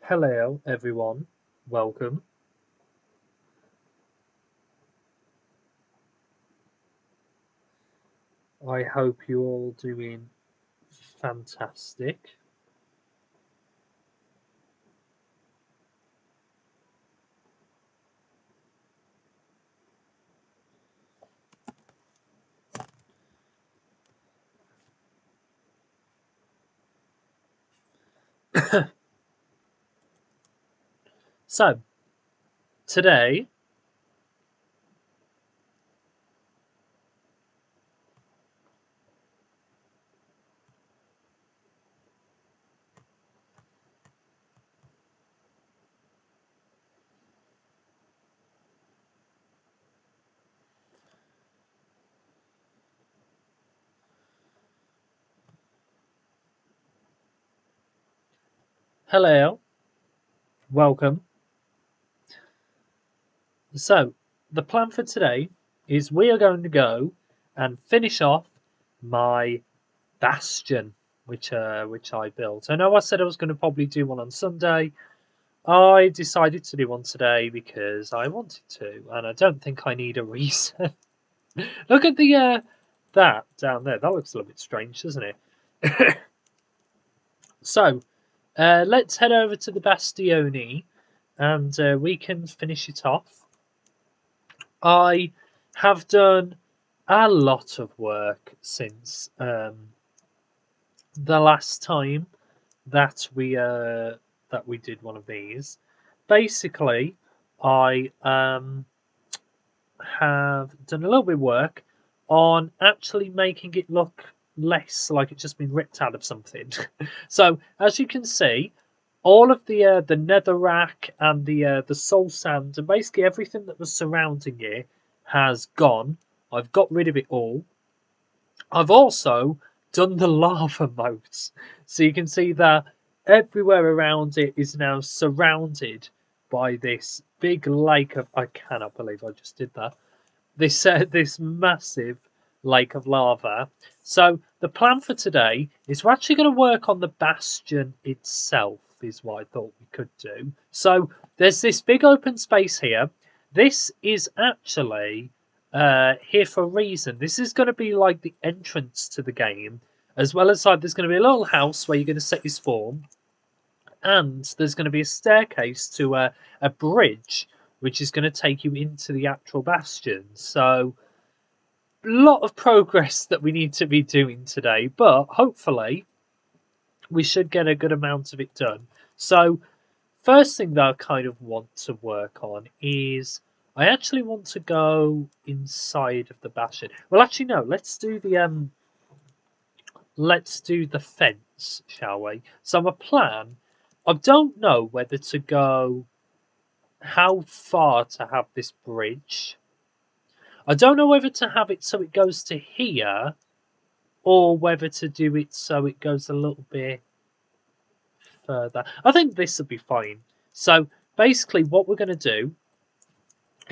Hello, everyone. Welcome. I hope you're all doing fantastic. So, today, hello, welcome. So, the plan for today is we are going to go and finish off my Bastion, which I built. I know I said I was going to probably do one on Sunday. I decided to do one today because I wanted to, and I don't think I need a reason. Look at the that down there. That looks a little bit strange, doesn't it? So, let's head over to the Bastione, and we can finish it off. I have done a lot of work since the last time that we did one of these. Basically, I have done a little bit of work on actually making it look less like it's just been ripped out of something. So as you can see, all of the netherrack and the soul sand and basically everything that was surrounding it has gone. I've got rid of it all. I've also done the lava moats, so you can see that everywhere around it is now surrounded by this big lake of. I cannot believe I just did that. This massive lake of lava. So the plan for today is we're actually going to work on the bastion itself. Is what I thought we could do. So there's this big open space here. This is actually here for a reason. This is going to be like the entrance to the game, as well as like there's going to be a little house where you're going to set your spawn, and there's going to be a staircase to a bridge which is going to take you into the actual bastion. So, a lot of progress that we need to be doing today, but hopefully, we should get a good amount of it done. So, first thing that I kind of want to work on is I actually want to go inside of the bastion. Well, actually, no. Let's do the fence, shall we? So, my plan. I don't know whether to go how far to have this bridge. I don't know whether to have it so it goes to here or whether to do it so it goes a little bit further. I think this will be fine. So basically what we're going to do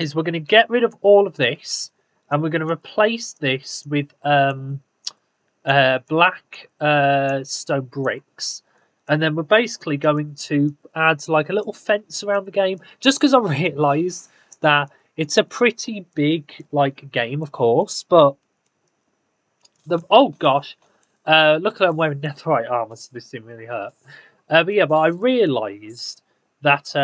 is we're going to get rid of all of this and we're going to replace this with black stone bricks. And then we're basically going to add like a little fence around the game, just because I realised that it's a pretty big like game, of course. But oh gosh, look, I'm wearing netherite armor, so this didn't really hurt. But I realised that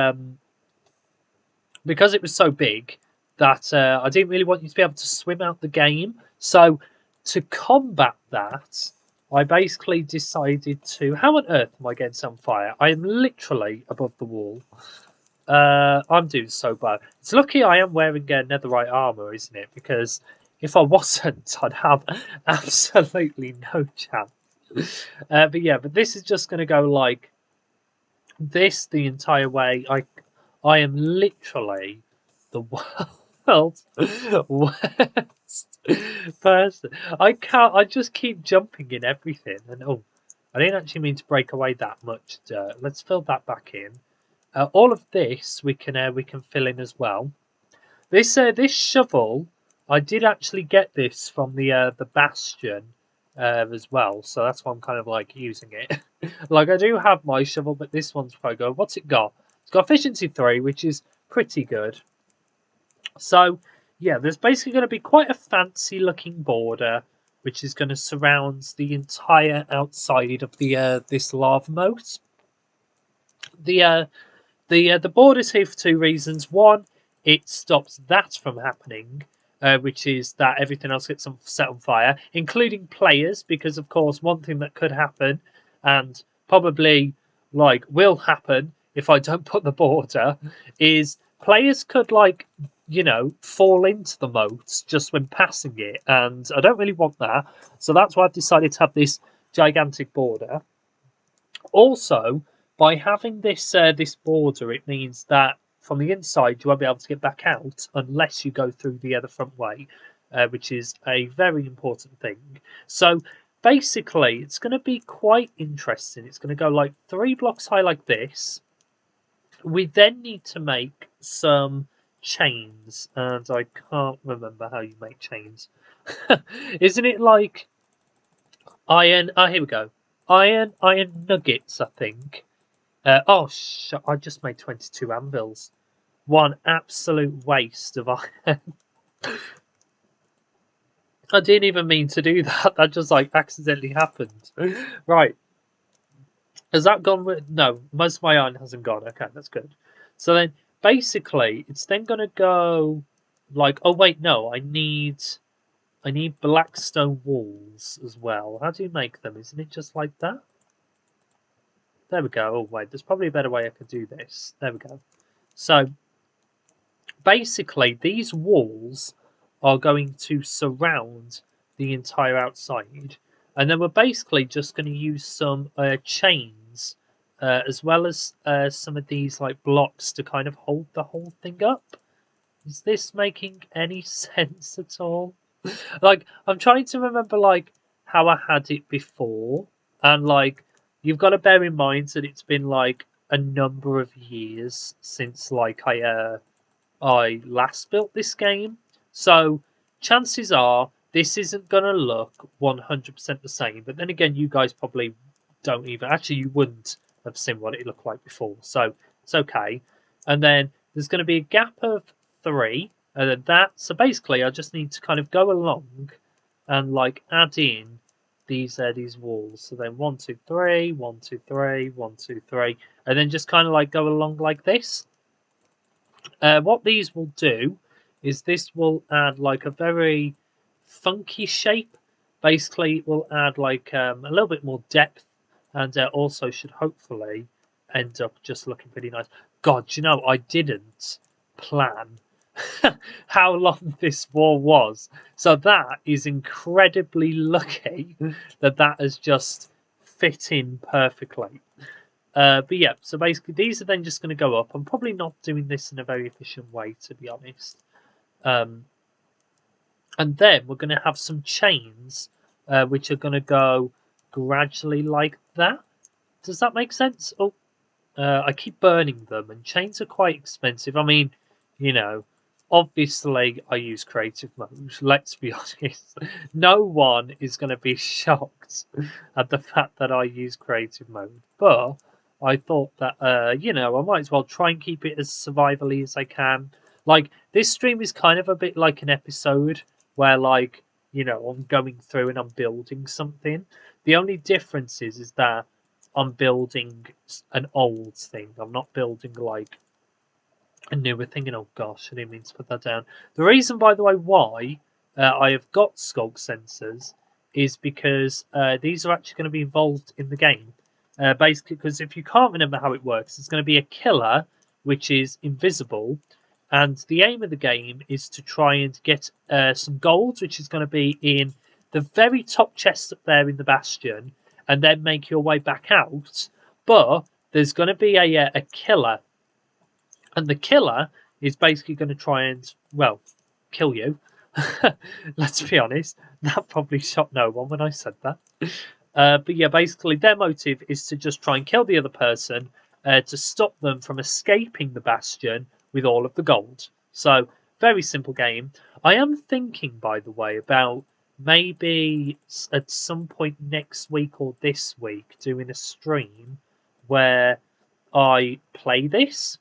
because it was so big that I didn't really want you to be able to swim out the game. So to combat that, I basically decided to. How on earth am I getting on fire? I am literally above the wall. I'm doing so bad. It's lucky I am wearing netherite armor, isn't it? Because if I wasn't, I'd have absolutely no chance. But this is just going to go like this the entire way. I am literally the world's worst person. I can't. I just keep jumping in everything, and I didn't actually mean to break away that much dirt. Let's fill that back in. All of this we can fill in as well. This shovel, I did actually get this from the Bastion as well, so that's why I'm kind of like using it. Like I do have my shovel, but this one's quite good. What's it got? It's got efficiency 3, which is pretty good. So yeah, there's basically going to be quite a fancy looking border, which is going to surround the entire outside of the this lava moat. The board is here for two reasons. One, it stops that from happening, which is that everything else gets set on fire, including players, because of course one thing that could happen, and probably like will happen if I don't put the border, is players could fall into the moat just when passing it, and I don't really want that. So that's why I've decided to have this gigantic border. Also, by having this border, it means that from the inside you won't be able to get back out unless you go through the other front way, which is a very important thing. So basically, it's going to be quite interesting. It's going to go like 3 blocks high like this. We then need to make some chains, and I can't remember how you make chains. Isn't it like iron? Oh, here we go. Iron nuggets, I think. I just made 22 anvils. One absolute waste of iron. I didn't even mean to do that. That just like accidentally happened. Right. Has that gone with... No, most of my iron hasn't gone. Okay, that's good. So then, basically, it's then going to go like... Oh, wait, no. I need black stone walls as well. How do you make them? Isn't it just like that? There we go. Oh, wait, there's probably a better way I could do this. There we go. So, basically, these walls are going to surround the entire outside. And then we're basically just going to use some chains as well as some of these like blocks to kind of hold the whole thing up. Is this making any sense at all? Like, I'm trying to remember like how I had it before, and like you've got to bear in mind that it's been like a number of years since like I last built this game, so chances are this isn't gonna look 100% the same. But then again, you guys probably don't even actually you wouldn't have seen what it looked like before, so it's okay. And then there's going to be a gap of 3, and then that. So basically, I just need to kind of go along and like add in these walls. So then 1, 2, 3, 1, 2, 3, 1, 2, 3, and then just kind of like go along like this. What these will do is this will add like a very funky shape. Basically, it will add like a little bit more depth, and also should hopefully end up just looking pretty nice. God, you know, I didn't plan how long this wall was. So that is incredibly lucky that has just fit in perfectly. But yeah, so basically these are then just going to go up. I'm probably not doing this in a very efficient way, to be honest. And then we're going to have some chains, which are going to go gradually like that. Does that make sense? Oh, I keep burning them, and chains are quite expensive. I mean, you know, obviously I use creative mode. Let's be honest. No one is going to be shocked at the fact that I use creative mode. But I thought that, I might as well try and keep it as survivally as I can. Like, this stream is kind of a bit like an episode where, like, I'm going through and I'm building something. The only difference is that I'm building an old thing. I'm not building, like, a newer thing. And oh gosh, I didn't mean to put that down. The reason, by the way, why I have got sculk sensors is because these are actually going to be involved in the game. Basically, because if you can't remember how it works, it's going to be a killer, which is invisible. And the aim of the game is to try and get some gold, which is going to be in the very top chest up there in the Bastion, and then make your way back out. But there's going to be a killer. And the killer is basically going to try and, well, kill you. Let's be honest. That probably shocked no one when I said that. But yeah, basically their motive is to just try and kill the other person to stop them from escaping the Bastion with all of the gold. So, very simple game. I am thinking, by the way, about maybe at some point next week or this week doing a stream where I play this.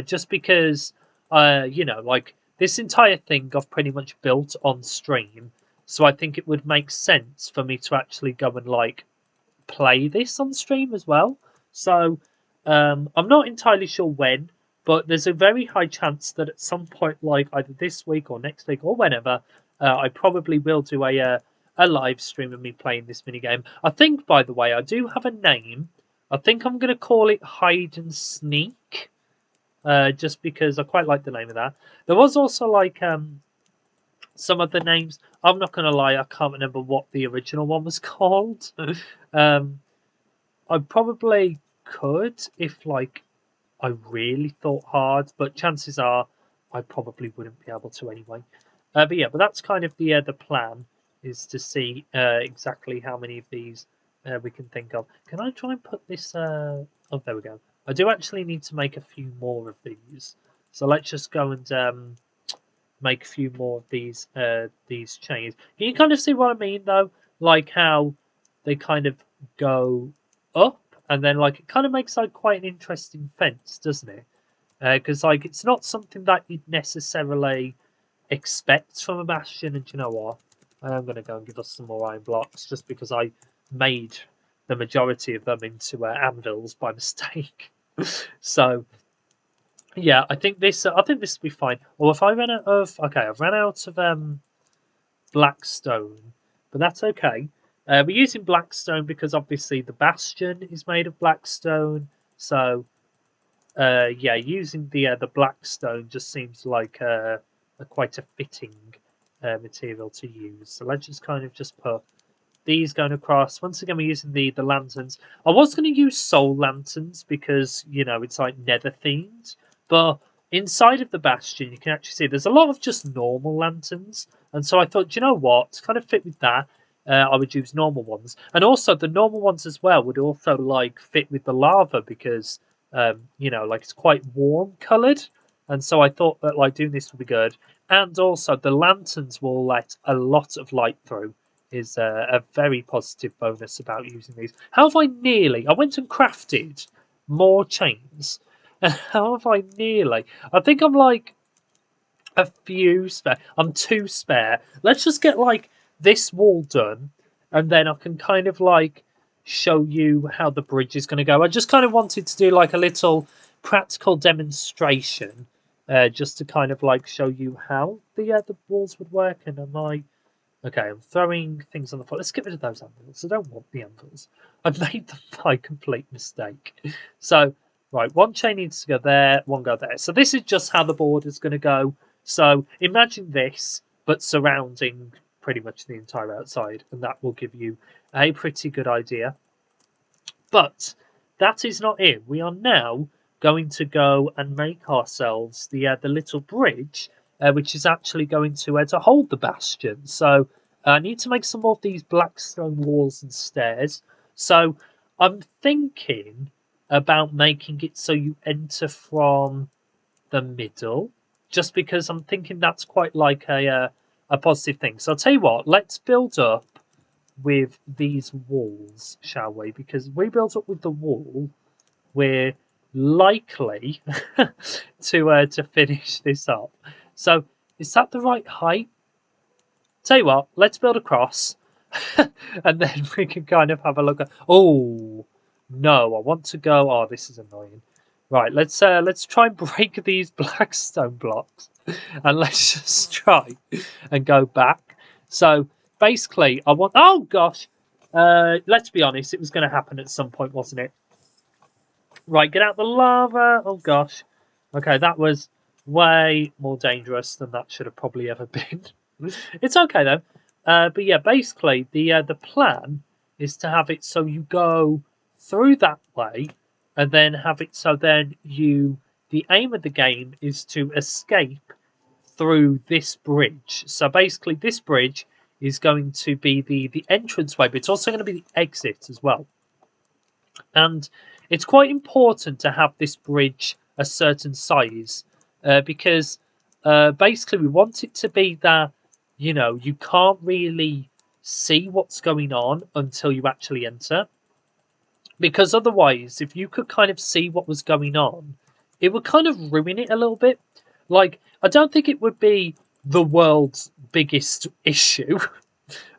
Just because, like this entire thing I've pretty much built on stream. So I think it would make sense for me to actually go and like play this on stream as well. So I'm not entirely sure when, but there's a very high chance that at some point, like either this week or next week or whenever, I probably will do a live stream of me playing this minigame. I think, by the way, I do have a name. I think I'm going to call it Hide and Sneak, just because I quite like the name of that. There was also like some other names. I'm not going to lie, I can't remember what the original one was called. I probably could if like I really thought hard, but chances are I probably wouldn't be able to anyway. But yeah, but that's kind of the plan, is to see exactly how many of these we can think of. Can I try and put this? Oh, there we go. I do actually need to make a few more of these, so let's just go and make a few more of these chains. Can you kind of see what I mean though? Like how they kind of go up, and then like it kind of makes like quite an interesting fence, doesn't it? Because like it's not something that you'd necessarily expect from a Bastion. And you know what? I am going to go and give us some more iron blocks just because I made the majority of them into anvils by mistake. So yeah, I think this will be fine. Or if I run out of I've run out of blackstone, but that's okay. We're using blackstone because obviously the Bastion is made of blackstone. So yeah, using the blackstone just seems like quite a fitting material to use. So let's just kind of just put these going across. Once again, we're using the lanterns. I was going to use soul lanterns because, you know, it's like nether themed. But inside of the Bastion, you can actually see there's a lot of just normal lanterns. And so I thought, you know what, to kind of fit with that, I would use normal ones. And also the normal ones as well would also like fit with the lava because, you know, like it's quite warm coloured. And so I thought that like doing this would be good. And also the lanterns will let a lot of light through, is a very positive bonus about using these. How have I nearly? I went and crafted more chains. And how have I nearly? I think I'm like a few spare. I'm two spare. Let's just get like this wall done, and then I can kind of like show you how the bridge is going to go. I just kind of wanted to do like a little practical demonstration, just to kind of like show you how the walls would work. And am I okay? I'm throwing things on the floor. Let's get rid of those anvils. I don't want the anvils. I made them by complete mistake. So right, one chain needs to go there, one go there. So this is just how the board is going to go. So imagine this, but surrounding pretty much the entire outside, and that will give you a pretty good idea. But that is not it. We are now going to go and make ourselves the little bridge, which is actually going to hold the Bastion. So I need to make some more of these black stone walls and stairs. So I'm thinking about making it so you enter from the middle, just because I'm thinking that's quite like a positive thing. So I'll tell you what, let's build up with these walls, shall we? Because we built up with the wall, we're likely to finish this up. So is that the right height? Tell you what, let's build across, and then we can kind of have a look at. Oh no, I want to go. Oh, this is annoying. Right, let's try and break these black stone blocks, and let's just try and go back. So basically, I want. Oh gosh, let's be honest, it was going to happen at some point, wasn't it? Right, get out the lava. Oh gosh. Okay, that was way more dangerous than that should have probably ever been. It's okay though. But yeah, basically the plan is to have it so you go through that way, and then have it so then the aim of the game is to escape through this bridge. So basically this bridge is going to be the entranceway, but it's also going to be the exit as well. And it's quite important to have this bridge a certain size because basically we want it to be that, you know, you can't really see what's going on until you actually enter. Because otherwise, if you could kind of see what was going on, it would kind of ruin it a little bit. Like, I don't think it would be the world's biggest issue,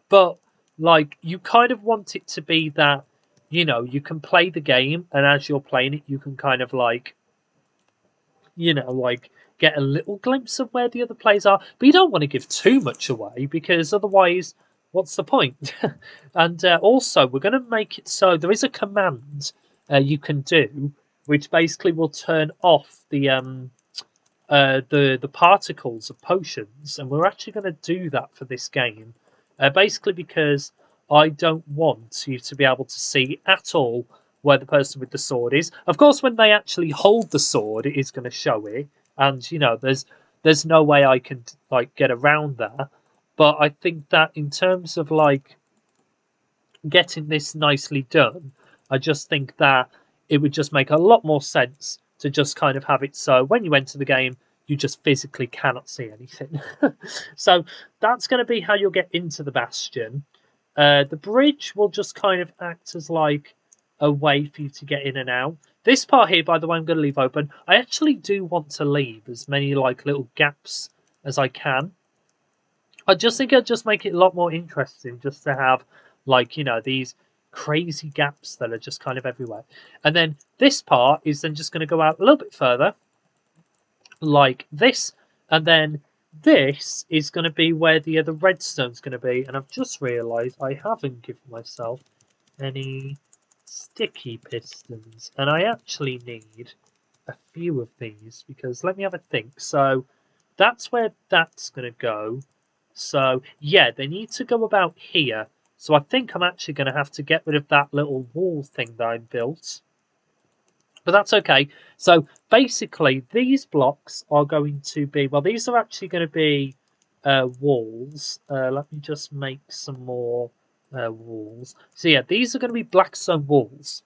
but like, you kind of want it to be that, you know, you can play the game, and as you're playing it, you can kind of like, you know, like get a little glimpse of where the other players are, but you don't want to give too much away because otherwise, what's the point? And also, we're going to make it so there is a command you can do, which basically will turn off the particles of potions, and we're actually going to do that for this game, basically because I don't want you to be able to see at all where the person with the sword is. Of course, when they actually hold the sword, it is going to show it, and you know, there's no way I can like get around that. But I think that in terms of like getting this nicely done, I just think that it would just make a lot more sense to just kind of have it so when you enter the game, you just physically cannot see anything. So that's going to be how you'll get into the Bastion. The bridge will just kind of act as like a way for you to get in and out. This part here, by the way, I'm going to leave open. I actually do want to leave as many like little gaps as I can. I just think it'll just make it a lot more interesting just to have like, you know, these crazy gaps that are just kind of everywhere. And then this part is then just going to go out a little bit further like this, and then this is going to be where the redstone's going to be. And I've just realised I haven't given myself any sticky pistons, and I actually need a few of these because let me have a think. So that's where that's going to go. So yeah, they need to go about here. So I think I'm actually going to have to get rid of that little wall thing that I built. But that's okay. So basically, these blocks are going to be, well, these are actually going to be walls. Let me just make some more walls. So yeah, these are going to be blackstone walls.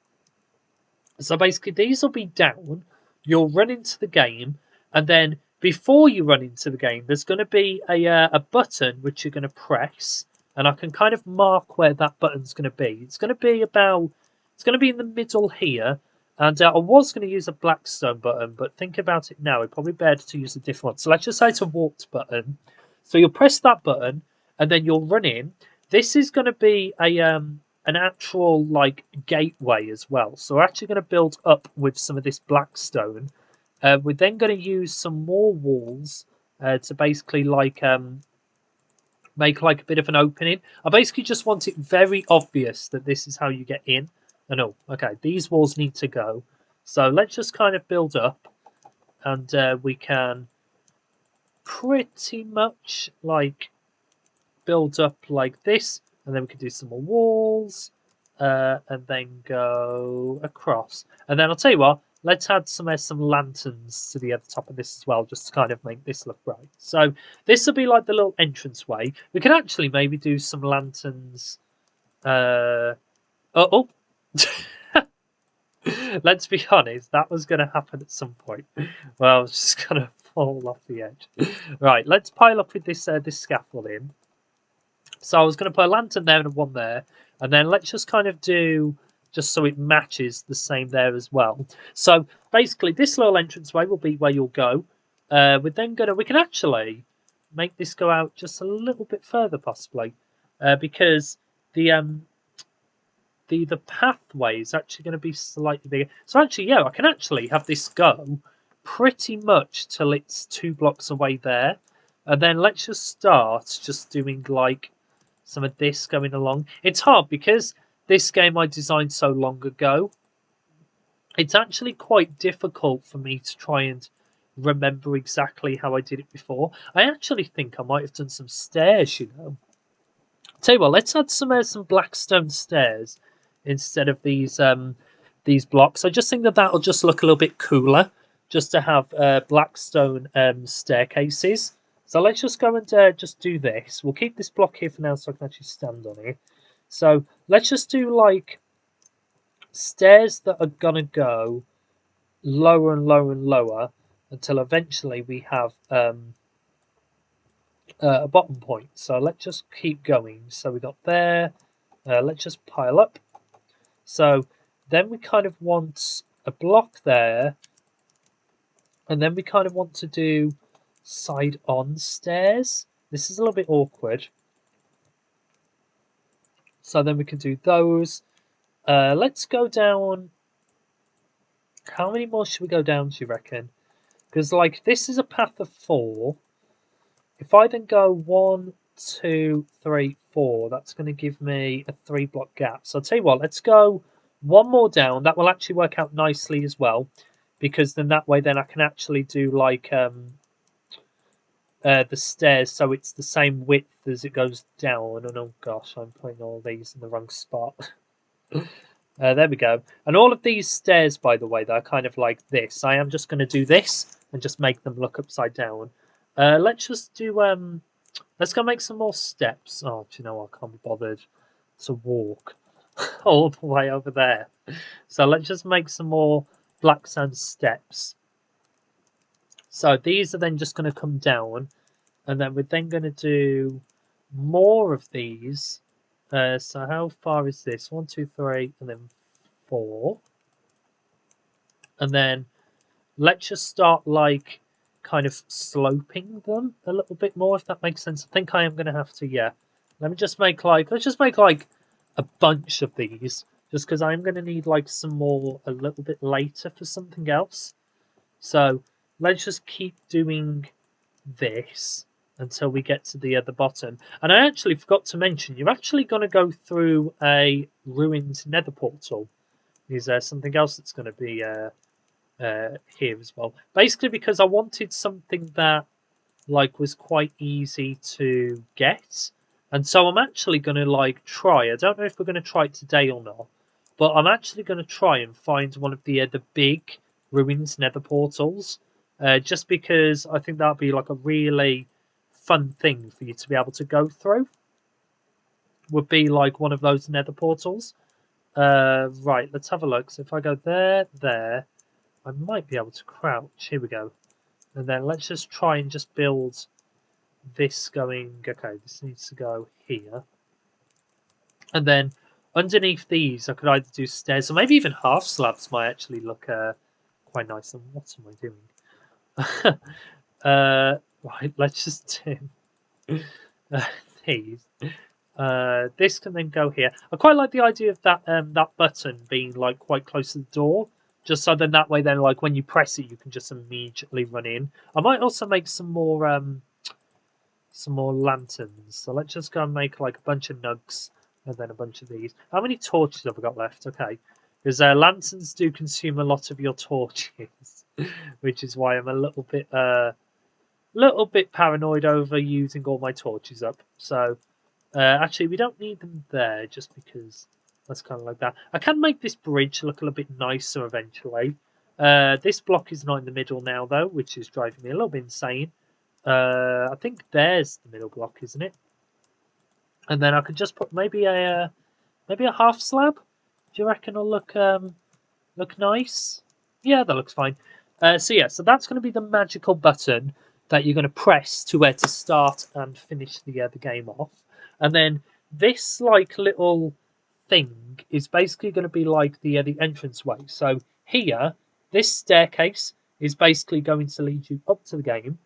So basically, these will be down. You'll run into the game, and then before you run into the game, there's going to be a button which you're going to press, and I can kind of mark where that button's going to be. It's going to be about, it's going to be in the middle here, and I was going to use a blackstone button, but think about it now. It'd probably be better to use a different one. So let's just say it's a warped button. So you'll press that button, and then you'll run in. This is going to be an actual like gateway as well. So we're actually going to build up with some of this blackstone. We're then going to use some more walls to basically like make like a bit of an opening. I basically just want it very obvious that this is how you get in. And oh, okay, these walls need to go. So let's just kind of build up, and we can pretty much like build up like this, and then we can do some more walls, and then go across. And then I'll tell you what, let's add some lanterns to the other top of this as well, just to kind of make this look right. So this will be like the little entrance way. We can actually maybe do some lanterns. Oh. Let's be honest, that was going to happen at some point. Well, I was just going to fall off the edge. Right, let's pile up with this scaffolding. So I was going to put a lantern there and one there, and then let's just kind of do just so it matches the same there as well. So basically, this little entranceway will be where you'll go. We're then we can actually make this go out just a little bit further, possibly, because the pathway is actually going to be slightly bigger. So actually, yeah, I can actually have this go pretty much till it's 2 blocks away there. And then let's just start just doing like some of this going along. It's hard because this game I designed so long ago. It's actually quite difficult for me to try and remember exactly how I did it before. I actually think I might have done some stairs, you know. Tell you what, let's add some blackstone stairs instead of these blocks. I just think that that'll just look a little bit cooler, just to have blackstone staircases. So let's just go and just do this. We'll keep this block here for now so I can actually stand on it. So let's just do like stairs that are gonna go lower and lower and lower until eventually we have a bottom point. So let's just keep going. So we got there. Let's just pile up. So then we kind of want a block there, and then we kind of want to do side on stairs. This is a little bit awkward. So then we can do those. Let's go down. How many more should we go down, do you reckon? Because, like, this is a path of 4. If I then go 1, 2, 3, 4, that's going to give me a 3-block gap. So I'll tell you what, let's go one more down. That will actually work out nicely as well. Because then that way then I can actually do, like, the stairs so it's the same width as it goes down. And oh gosh, I'm putting all these in the wrong spot. There we go. And all of these stairs, by the way, they're kind of like this. I am just going to do this and just make them look upside down. Let's just do, let's go make some more steps. Oh, do you know what? I can't be bothered to walk all the way over there. So let's just make some more black sand steps. So these are then just going to come down. And then we're then going to do more of these. So how far is this? 1, 2, 3, and then 4. And then let's just start like kind of sloping them a little bit more, if that makes sense. I think I am going to have to, yeah. Let me just make like, let's just make like a bunch of these, just because I'm going to need like some more a little bit later for something else. So let's just keep doing this until we get to the bottom. And I actually forgot to mention, you're actually going to go through a ruined nether portal. Is there something else that's going to be here as well? Basically because I wanted something that like was quite easy to get. And so I'm actually going to like try. I don't know if we're going to try it today or not. But I'm actually going to try and find one of the big ruined nether portals. Just because I think that'd be like a really fun thing for you to be able to go through. Would be like one of those nether portals. Right, let's have a look. So if I go there, I might be able to crouch. Here we go. And then let's just try and just build this going. Okay, this needs to go here. And then underneath these, I could either do stairs or maybe even half slabs might actually look quite nice. And what am I doing? Right, let's just do these. This can then go here. I quite like the idea of that that button being like quite close to the door, just so then that way then like when you press it, you can just immediately run in. I might also make some more lanterns. So let's just go and make like a bunch of nugs and then a bunch of these. How many torches have I got left? Okay, because lanterns do consume a lot of your torches, which is why I'm a little bit paranoid over using all my torches up. So actually we don't need them there just because that's kind of like that. I can make this bridge look a little bit nicer eventually. This block is not in the middle now though, which is driving me a little bit insane. I think there's the middle block, isn't it? And then I could just put maybe a half slab. Do you reckon it'll look nice? Yeah, that looks fine. So yeah, so that's going to be the magical button that you're going to press to where to start and finish the game off. And then this like little thing is basically going to be like the entranceway. So here, this staircase is basically going to lead you up to the game.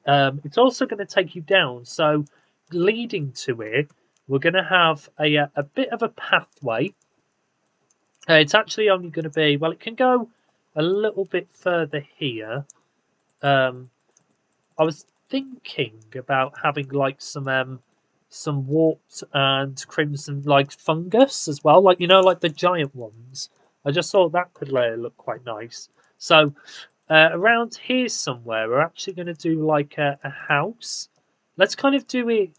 It's also going to take you down. So leading to it, we're going to have a bit of a pathway. It's actually only going to be, well, it can go a little bit further here. I was thinking about having like some warped and crimson like fungus as well, like like the giant ones. I just thought that could look quite nice. So around here somewhere, we're actually going to do like a house. Let's kind of do it.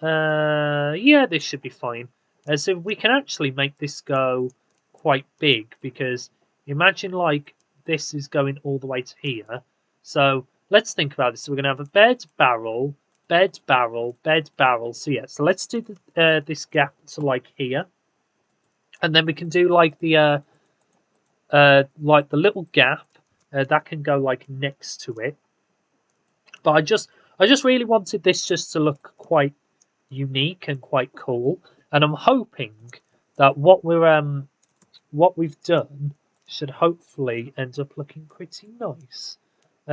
Yeah, this should be fine. So we can actually make this go quite big because imagine like this is going all the way to here. So let's think about this. So we're going to have a bed, barrel, bed, barrel, bed, barrel. So yeah, so let's do this gap to like here. And then we can do like the little gap that can go like next to it. But I just really wanted this just to look quite unique and quite cool. And I'm hoping that what we've done should hopefully end up looking pretty nice.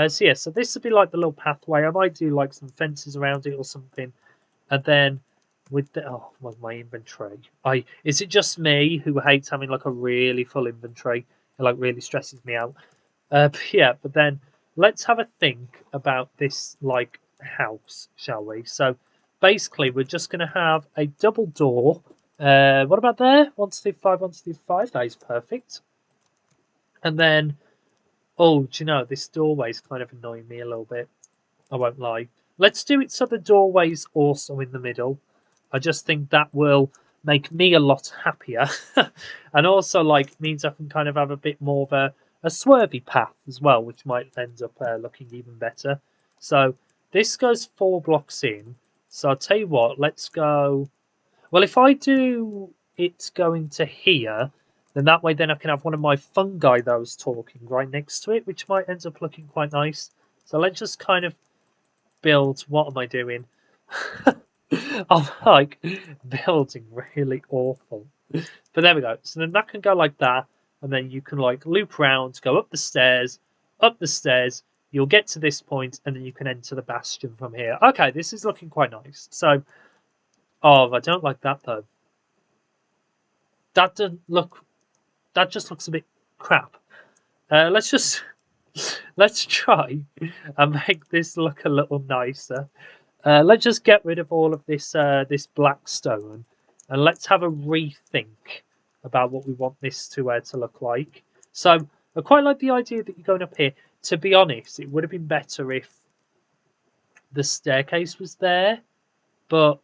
So yeah, so this would be like the little pathway. I might do like some fences around it or something, and then with the my inventory. Is it just me who hates having like a really full inventory? It like really stresses me out. But yeah, but then let's have a think about this like house, shall we? So basically, we're just going to have a double door. What about there? 1 2 5, 1 2 5. That is perfect. And then, oh, do you know this doorway's kind of annoying me a little bit. I won't lie. Let's do it so the doorway's also in the middle. I just think that will make me a lot happier, and also like means I can kind of have a bit more of a swervy path as well, which might end up looking even better. So this goes 4 blocks in. So I'll tell you what. Let's go. Well, if I do it going to here, then that way then I can have one of my fungi that I was talking right next to it, which might end up looking quite nice. So let's just kind of build. What am I doing? I'm like building really awful. But there we go. So then that can go like that, and then you can like loop round, go up the stairs, up the stairs. You'll get to this point, and then you can enter the bastion from here. Okay, this is looking quite nice. So, oh, I don't like that though. That doesn't look. That just looks a bit crap. Let's just let's try and make this look a little nicer. Let's just get rid of all of this black stone, and let's have a rethink about what we want this to look like. So I quite like the idea that you're going up here. To be honest, it would have been better if the staircase was there, but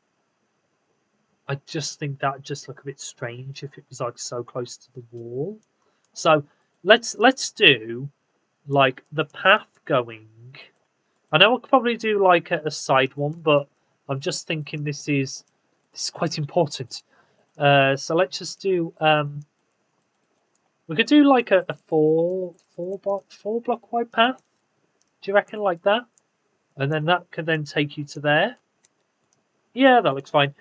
I just think that would just look a bit strange if it was like so close to the wall. So let's do like the path going. I know I could probably do like a side one, but I'm just thinking this is quite important. So let's just do we could do like a four block wide path. Do you reckon like that? And then that could then take you to there. Yeah, that looks fine.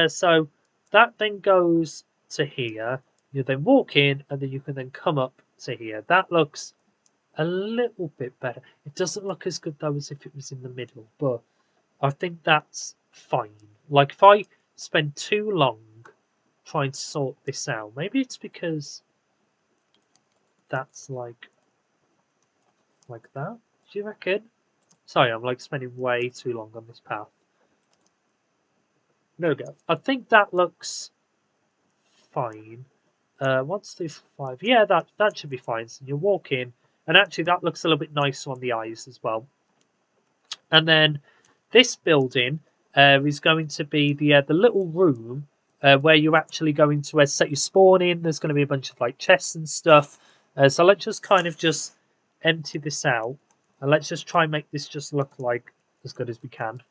So that then goes to here. You then walk in, and then you can then come up to here. That looks a little bit better. It doesn't look as good though as if it was in the middle, but I think that's fine. Like if I spend too long trying to sort this out, maybe it's because that's like that. Do you reckon? Sorry, I'm like spending way too long on this path. There we go. I think that looks fine. 1 2 5. Yeah, that should be fine. So you walk in, and actually that looks a little bit nicer on the eyes as well. And then this building is going to be the little room where you're actually going to set your spawn in. There's going to be a bunch of like chests and stuff. So let's just kind of just empty this out, and let's just try and make this just look like as good as we can.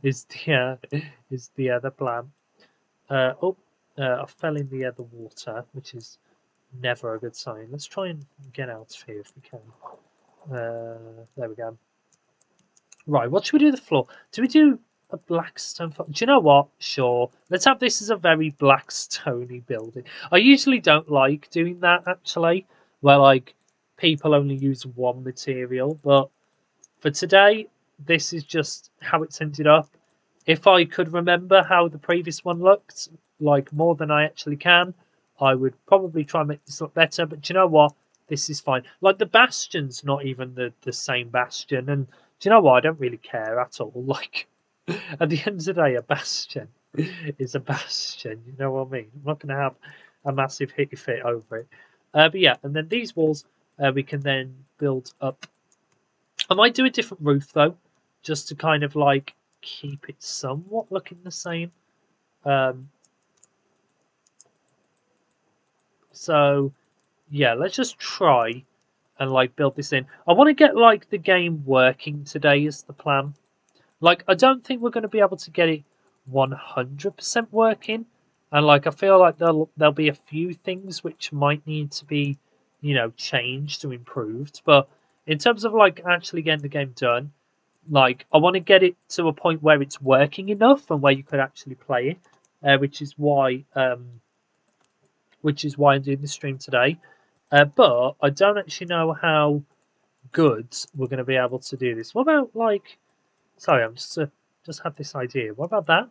is the plan? I fell in the water, which is never a good sign. Let's try and get out of here if we can. There we go. Right, what should we do with the floor? Do we do a black stone floor? Do you know what? Sure. Let's have this as a very black stony building. I usually don't like doing that, actually, where, like, people only use one material. But for today, this is just how it's ended up. If I could remember how the previous one looked, like, more than I actually can, I would probably try and make this look better. But do you know what? This is fine. Like, the Bastion's not even the same Bastion, and do you know what? I don't really care at all. Like, at the end of the day, a bastion is a bastion. You know what I mean? I'm not going to have a massive hitty fit over it. But yeah, and then these walls we can then build up. I might do a different roof though, just to kind of like keep it somewhat looking the same. So yeah, let's just try and like build this in. I want to get like the game working today is the plan. Like, I don't think we're going to be able to get it 100% working, and like I feel like there'll be a few things which might need to be, changed or improved. But in terms of like actually getting the game done, like I want to get it to a point where it's working enough and where you could actually play it, which is why I'm doing this stream today. But I don't actually know how good we're going to be able to do this. What about like? Sorry, I'm just had this idea. What about that?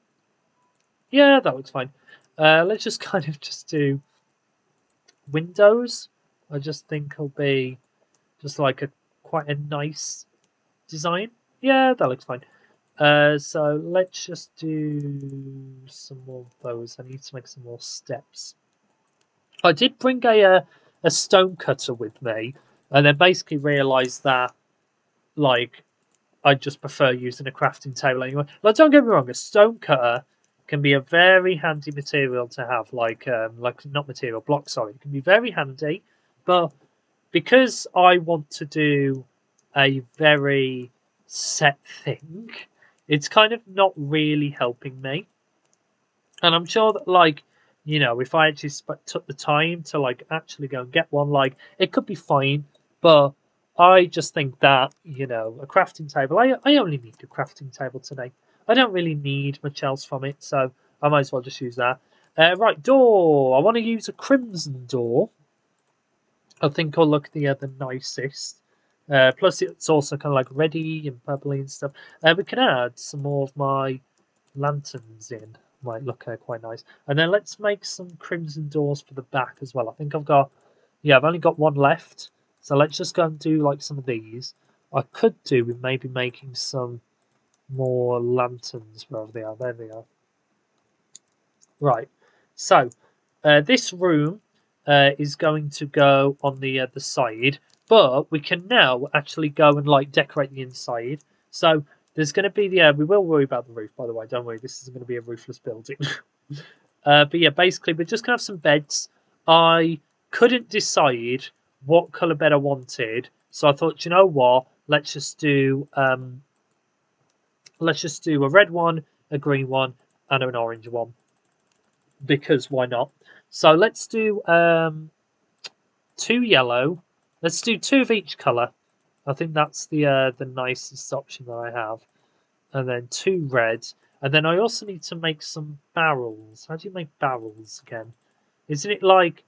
Yeah, that looks fine. Let's just kind of just do windows. I just think it'll be just like a quite a nice design. Yeah, that looks fine. So let's just do some more of those. I need to make some more steps. I did bring a stone cutter with me, and then basically realised that like I just prefer using a crafting table anyway. Like, don't get me wrong, a stone cutter can be a very handy material to have. Like not material block. Sorry, it can be very handy, but because I want to do a very set thing, it's kind of not really helping me. And I'm sure that, like, if I actually took the time to, like, actually go and get one, like, it could be fine. But I just think that, a crafting table, I only need a crafting table today. I don't really need much else from it, so I might as well just use that. Right, door. I want to use a crimson door. I think I'll look the nicest. Plus, it's also kind of like ready and bubbly and stuff. We can add some more of my lanterns in. Might look quite nice. And then let's make some crimson doors for the back as well. I think I've only got one left. So let's just go and do like some of these. I could do with maybe making some more lanterns wherever they are. There they are. Right. So this room is going to go on the side, but we can now actually go and like decorate the inside. So there's going to be we will worry about the roof, by the way. Don't worry, this isn't going to be a roofless building. But yeah, basically we're just going to have some beds. I couldn't decide what colour bed I wanted, so I thought, you know what? Let's just do a red one, a green one, and an orange one because why not? So let's do two yellow. Let's do two of each colour. I think that's the nicest option that I have. And then two red. And then I also need to make some barrels. How do you make barrels again? Isn't it like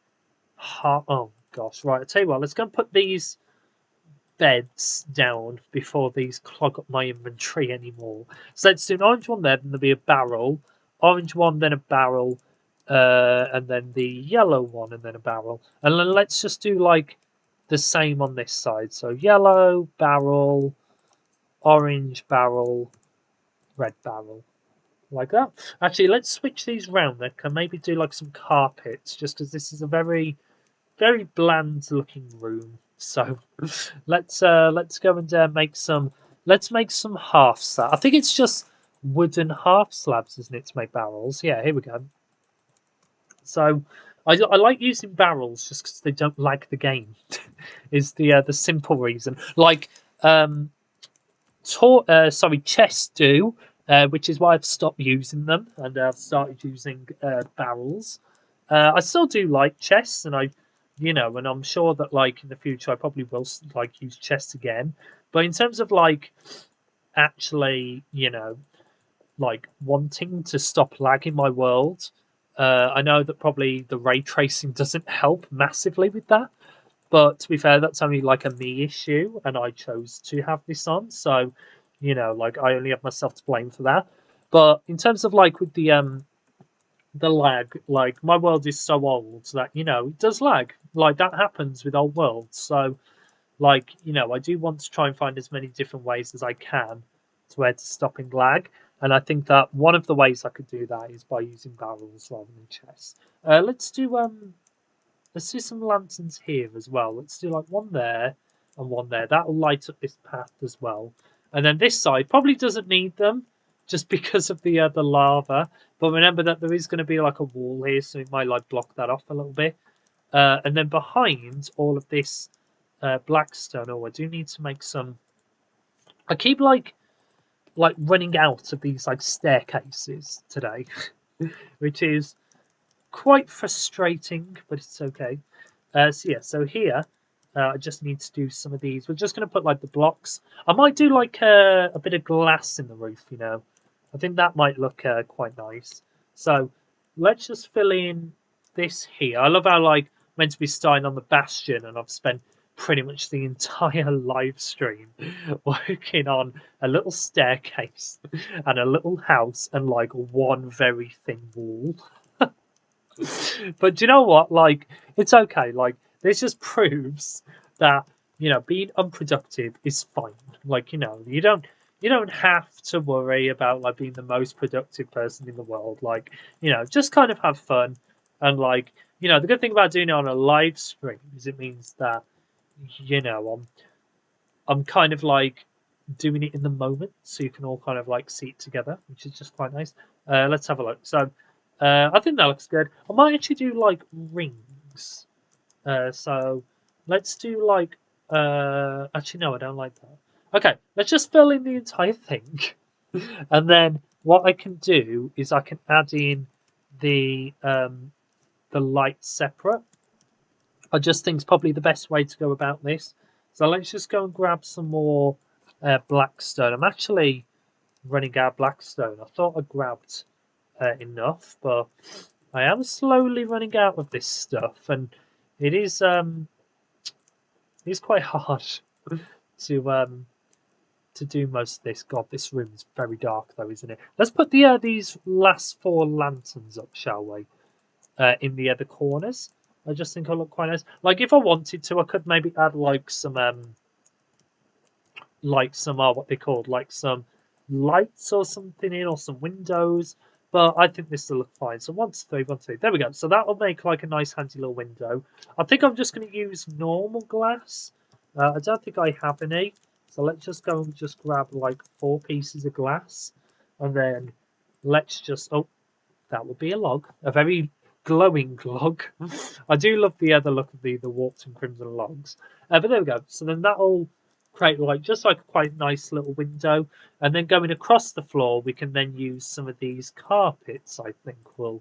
oh gosh, right, I'll tell you what, let's go and put these beds down before these clog up my inventory anymore. So let's do an orange one there, then there'll be a barrel. Orange one, then a barrel, and then the yellow one, and then a barrel. And then let's just do like the same on this side. So yellow, barrel, orange, barrel, red barrel. Like that. Actually, let's switch these round then. Can maybe do like some carpets, just because this is a very, very bland looking room. So let's go and make some. Let's make some half slabs. I think it's just wooden half slabs, isn't it, to make barrels? Yeah, here we go. So I like using barrels just because they don't lag the game. Is the simple reason. Like chests do, which is why I've stopped using them and I've started using barrels. I still do like chests, and and I'm sure that like in the future I probably will like use chests again. But in terms of like actually, like wanting to stop lagging my world, I know that probably the ray tracing doesn't help massively with that. But to be fair, that's only like a me issue, and I chose to have this on, so like I only have myself to blame for that. But in terms of like with the lag, like my world is so old that it does lag. Like that happens with old worlds. So like I do want to try and find as many different ways as I can to where to stopping lag. And I think that one of the ways I could do that is by using barrels rather than chests. Let's do some lanterns here as well. Let's do like one there and one there. That'll light up this path as well. And then this side probably doesn't need them just because of the lava. But remember that there is going to be like a wall here, so it might like block that off a little bit. And then behind all of this black stone, I do need to make some. I keep like running out of these like staircases today, which is quite frustrating, but it's okay. So yeah, so here I just need to do some of these. We're just going to put like the blocks. I might do like a bit of glass in the roof, you know. I think that might look quite nice. So let's just fill in this here. I love how like meant to be starting on the Bastion, and I've spent pretty much the entire live stream working on a little staircase and a little house and like one very thin wall. But do you know what? Like, it's okay. Like, this just proves that being unproductive is fine. Like, you don't have to worry about like being the most productive person in the world. Like, just kind of have fun and like, the good thing about doing it on a live stream is it means that I'm kind of like doing it in the moment, so you can all kind of like see it together, which is just quite nice. Let's have a look. So, I think that looks good. I might actually do like rings. So let's do like. Actually, no, I don't like that. Okay, let's just fill in the entire thing, and then what I can do is I can add in the lights separate. I just think it's probably the best way to go about this. So let's just go and grab some more blackstone. I'm actually running out of blackstone. I thought I grabbed enough, but I am slowly running out of this stuff, and it is quite hard to do most of this. God, this room is very dark though, isn't it? Let's put these last 4 lanterns up, shall we? In the other corners. I just think it'll look quite nice. Like if I wanted to, I could maybe add like some what they called like some lights or something in or some windows. But I think this will look fine. So 1, 2, 3, 1, 2, 3. There we go. So that'll make like a nice handy little window. I think I'm just going to use normal glass. I don't think I have any. So let's just go and just grab like 4 pieces of glass. And then let's just... Oh, that would be a log. A very glowing log. I do love the other look of the warped and crimson logs. But there we go. So then that'll create like just like a quite nice little window, and then going across the floor we can then use some of these carpets. I think will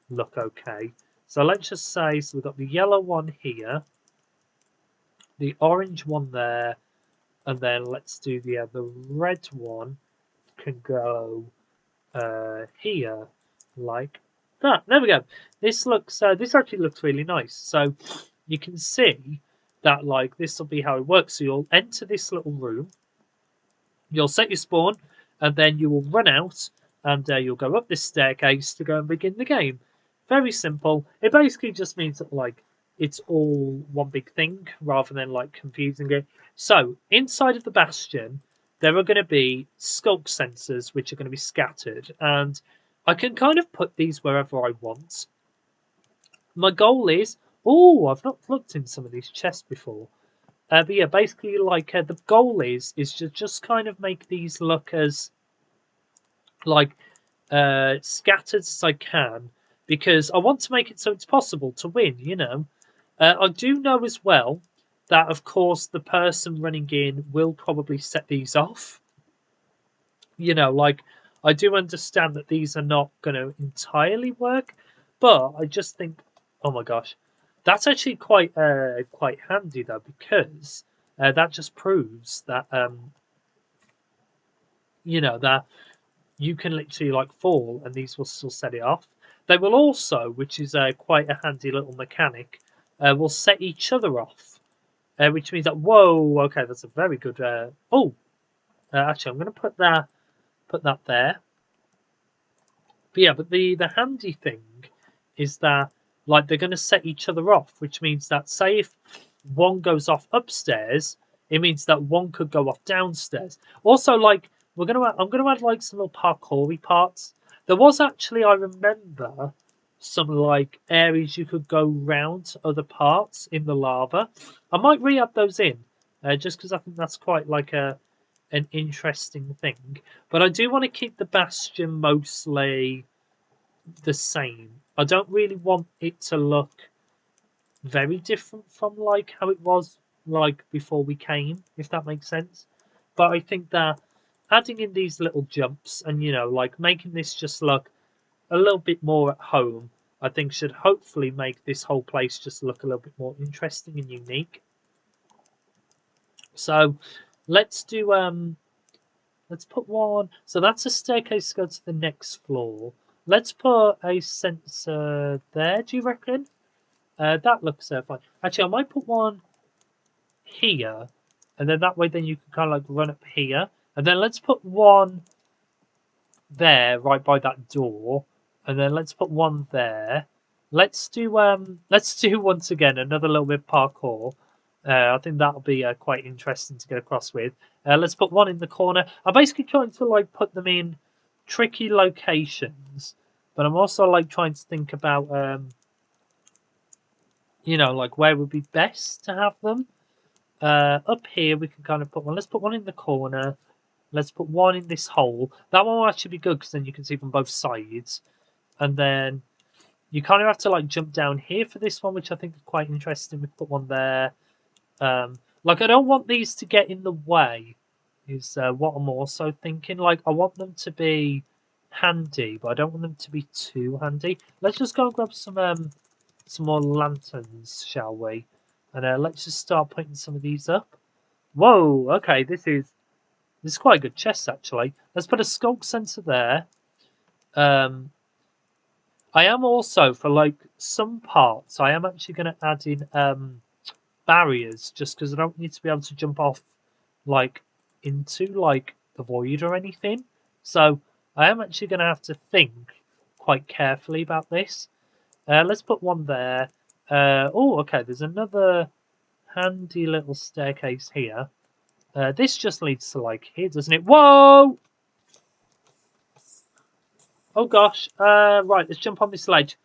look okay. So let's just say, so we've got the yellow one here, the orange one there, and then let's do the red one can go here like that. There we go. This looks this actually looks really nice. So you can see that like this will be how it works. So you'll enter this little room, you'll set your spawn, and then you will run out and you'll go up this staircase to go and begin the game. Very simple. It basically just means that like it's all one big thing rather than like confusing it. So inside of the Bastion, there are going to be sculk sensors which are going to be scattered, and I can kind of put these wherever I want. My goal is, oh, I've not looked in some of these chests before. But yeah, basically, like the goal is to just kind of make these look as like scattered as I can, because I want to make it so it's possible to win. I do know as well that, of course, the person running in will probably set these off. Like I do understand that these are not going to entirely work, but I just think, oh my gosh, that's actually quite handy though, because that just proves that that you can literally like fall and these will still set it off. They will also, which is quite a handy little mechanic, will set each other off, which means that whoa, okay, that's a very good. Actually, I'm going to put that there. But yeah, but the handy thing is that like they're going to set each other off, which means that say if one goes off upstairs, it means that one could go off downstairs. Also, like I'm going to add like some little parkoury parts. There was actually, I remember, some like areas you could go round other parts in the lava. I might re-add those in, just because I think that's quite like an interesting thing. But I do want to keep the Bastion mostly the same. I don't really want it to look very different from like how it was like before we came, if that makes sense. But I think that adding in these little jumps and like making this just look a little bit more at home, I think should hopefully make this whole place just look a little bit more interesting and unique. So let's do let's put one. So that's a staircase to go to the next floor. Let's put a sensor there, do you reckon? That looks fine. Actually, I might put one here, and then that way then you can kind of like run up here. And then let's put one there, right by that door. And then let's put one there. Let's do once again another little bit of parkour. I think that'll be quite interesting to get across with. Let's put one in the corner. I'm basically trying to like put them in tricky locations, but I'm also like trying to think about you know, like where would be best to have them. Up here we can kind of put one. Let's put one in the corner. Let's put one in this hole. That one will actually be good because then you can see from both sides. And then you kind of have to like jump down here for this one, which I think is quite interesting. We put one there. Like I don't want these to get in the way. Is what I'm also thinking. Like I want them to be handy, but I don't want them to be too handy. Let's just go and grab some more lanterns, shall we? And let's just start putting some of these up. Whoa, okay, this is quite a good chest actually. Let's put a sculk sensor there. I am also for like some parts I am actually going to add in barriers just because I don't need to be able to jump off like into like the void or anything. So I am actually going to have to think quite carefully about this. Let's put one there. Oh, okay. There's another handy little staircase here. This just leads to like here, doesn't it? Whoa! Oh gosh. Right, let's jump on this ledge.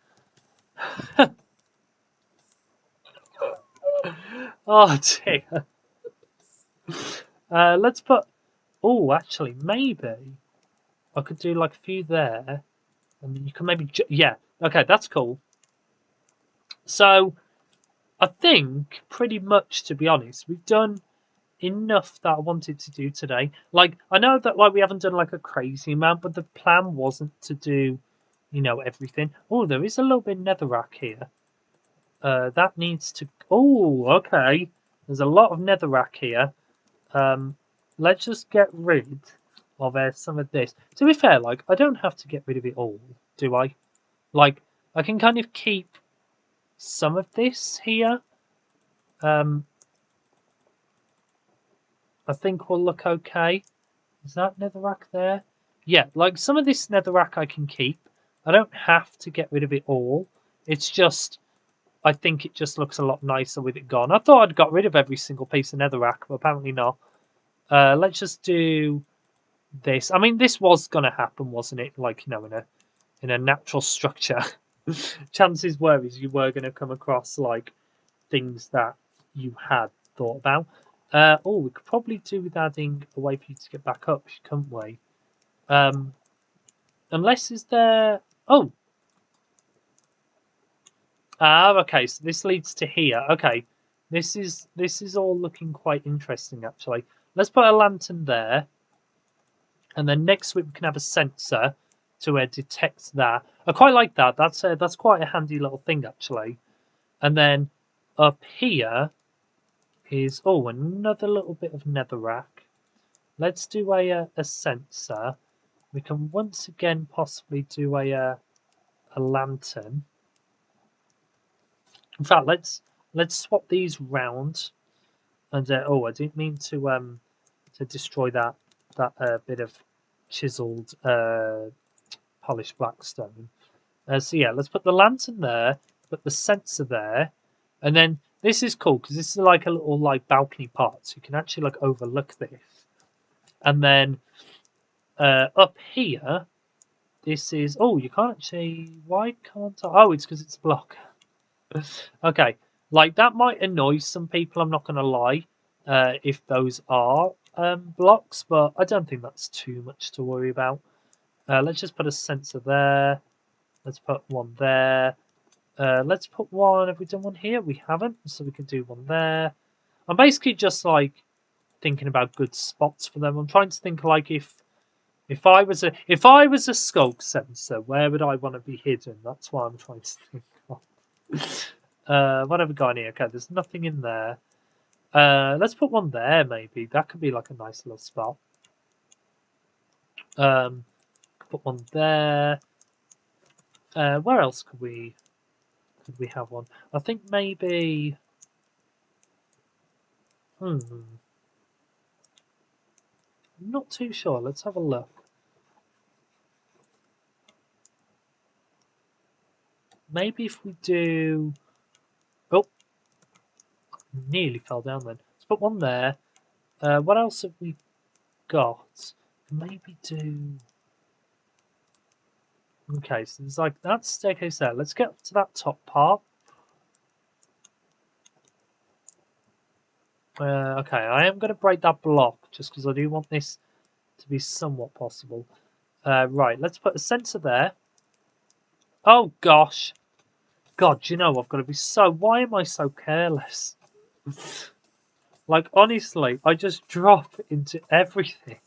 Oh dear. Let's put. Oh, actually, maybe I could do like a few there, and then you can maybe. Yeah. Okay, that's cool. So, I think pretty much, to be honest, we've done enough that I wanted to do today. Like, I know that like we haven't done like a crazy amount, but the plan wasn't to do, you know, everything. Oh, there is a little bit of netherrack here. That needs to. Oh, okay. There's a lot of netherrack here. Let's just get rid of some of this. To be fair, like I don't have to get rid of it all, do I? Like I can kind of keep some of this here. I think will look okay. Is that netherrack there? Yeah, like some of this netherrack I can keep. I don't have to get rid of it all. It's just, I think it just looks a lot nicer with it gone. I thought I'd got rid of every single piece of netherrack, but apparently not. Let's just do this. I mean, this was going to happen, wasn't it? Like, you know, in a natural structure. Chances were is you were going to come across like things that you had thought about. Oh, we could probably do with adding a way for you to get back up, couldn't we? Unless is there. Oh. Okay. So this leads to here. Okay, this is all looking quite interesting actually. Let's put a lantern there, and then next week we can have a sensor to detect that. I quite like that. That's quite a handy little thing actually. And then up here is another little bit of netherrack. Let's do a sensor. We can once again possibly do a lantern. In fact, let's swap these round. And I didn't mean to destroy that bit of chiseled polished black stone. So yeah, let's put the lantern there, put the sensor there, and then this is cool because this is like a little like balcony part, so you can actually like overlook this. And then up here, this is you can't actually. Why can't I? Oh, it's because it's a block. Okay, like that might annoy some people. I'm not gonna lie, if those are blocks, but I don't think that's too much to worry about. Let's just put a sensor there. Let's put one there. Let's put one. Have we done one here? We haven't, so we can do one there. I'm basically just like thinking about good spots for them. I'm trying to think like if If I was a skulk sensor, where would I want to be hidden? That's what I'm trying to think of. What have we got in here? Okay, there's nothing in there. Let's put one there, maybe. That could be like a nice little spot. Put one there. Where else could we have one? I think maybe. I'm not too sure. Let's have a look. Maybe if we do. Oh, nearly fell down then. Let's put one there. What else have we got? Maybe do. Okay, so there's like that staircase there. Let's get up to that top part. Okay, I am going to break that block just because I do want this to be somewhat possible. Right, let's put a sensor there. Oh gosh. God, you know I've got to be so... Why am I so careless? Like, honestly, I just drop into everything.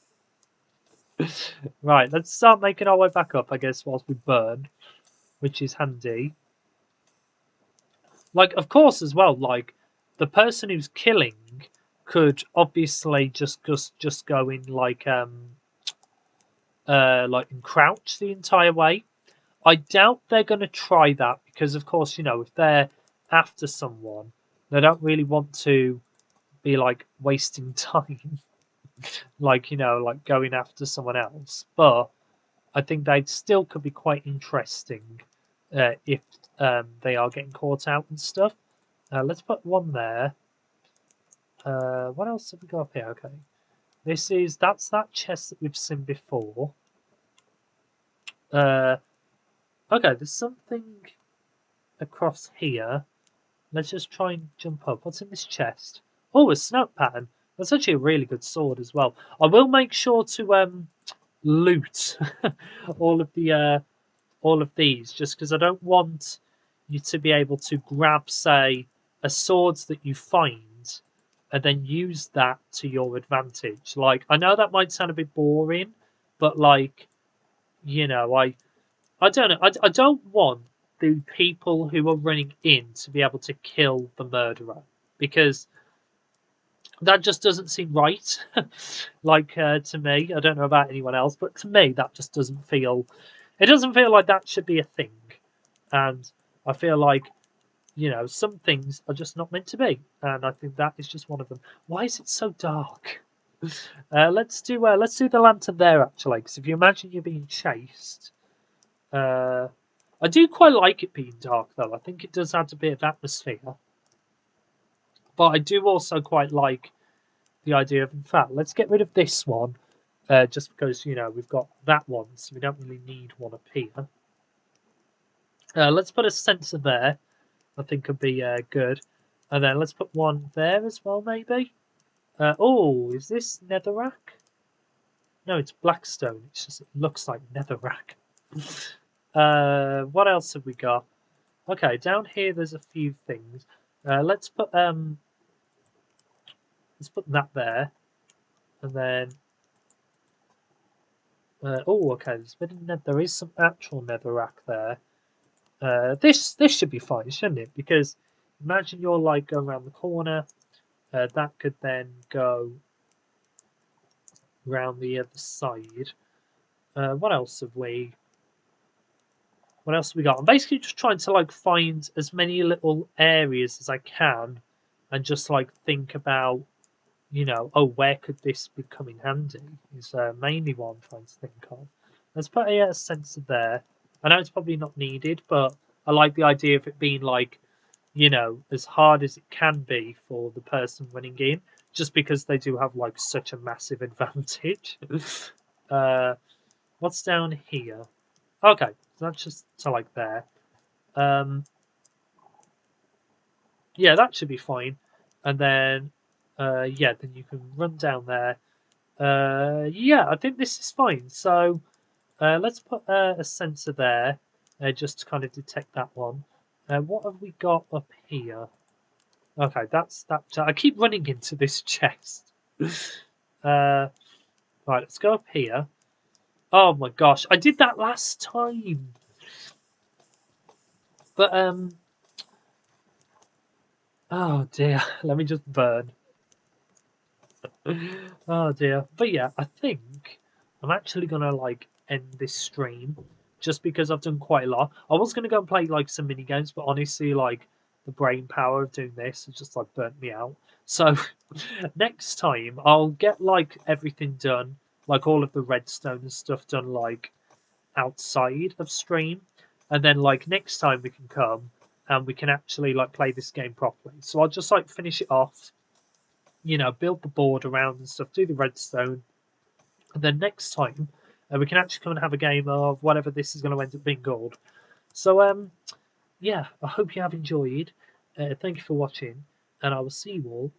Right, let's start making our way back up, I guess, whilst we burn, which is handy. Like, of course, as well, like, the person who's killing could obviously just go in, like in crouch the entire way. I doubt they're going to try that because, of course, you know, if they're after someone, they don't really want to be like wasting time, like, you know, like going after someone else. But I think they still could be quite interesting if they are getting caught out and stuff. Let's put one there. What else have we got up here? Okay, that's that chest that we've seen before. Okay, there's something across here. Let's just try and jump up. What's in this chest? Oh, a snout pattern. That's actually a really good sword as well. I will make sure to loot all of these, just because I don't want you to be able to grab, say, a sword that you find and then use that to your advantage. Like, I know that might sound a bit boring, but like, you know, I don't know. I don't want the people who are running in to be able to kill the murderer because that just doesn't seem right. Like to me, I don't know about anyone else, but to me, that just doesn't feel. It doesn't feel like that should be a thing, and I feel like you know some things are just not meant to be, and I think that is just one of them. Why is it so dark? Let's do the lantern there actually, because if you imagine you're being chased. I do quite like it being dark, though. I think it does add a bit of atmosphere. But I do also quite like the idea of, in fact, let's get rid of this one. Just because, you know, we've got that one, so we don't really need one up here. Let's put a sensor there. I think could be good. And then let's put one there as well, maybe. Oh, is this netherrack? No, it's blackstone. It looks like netherrack. What else have we got? Okay, down here there's a few things. Let's put that there, and then oh, okay. There is some actual netherrack there. This should be fine, shouldn't it? Because imagine you're like going around the corner. That could then go around the other side. What else have we? What else have we got? I'm basically just trying to like find as many little areas as I can, and just like think about, you know, oh, where could this become in handy? Is mainly what I'm trying to think of. Let's put a sensor there. I know it's probably not needed, but I like the idea of it being like, you know, as hard as it can be for the person running in, just because they do have like such a massive advantage. What's down here? Okay, so that's just to like there. Yeah, that should be fine. And then, yeah, then you can run down there. Yeah, I think this is fine. So let's put a sensor there just to kind of detect that one. What have we got up here? Okay, that's that. I keep running into this chest. Right, let's go up here. Oh my gosh, I did that last time. But oh dear, let me just burn. Oh dear. But yeah, I think I'm actually gonna like end this stream just because I've done quite a lot. I was gonna go and play like some mini games, but honestly, like the brain power of doing this has just like burnt me out. So next time I'll get like everything done, like all of the redstone and stuff done like outside of stream, and then like next time we can come and we can actually like play this game properly. So I'll just like finish it off, build the board around and stuff, do the redstone, and then next time we can actually come and have a game of whatever this is going to end up being called. So yeah, I hope you have enjoyed. Thank you for watching, and I will see you all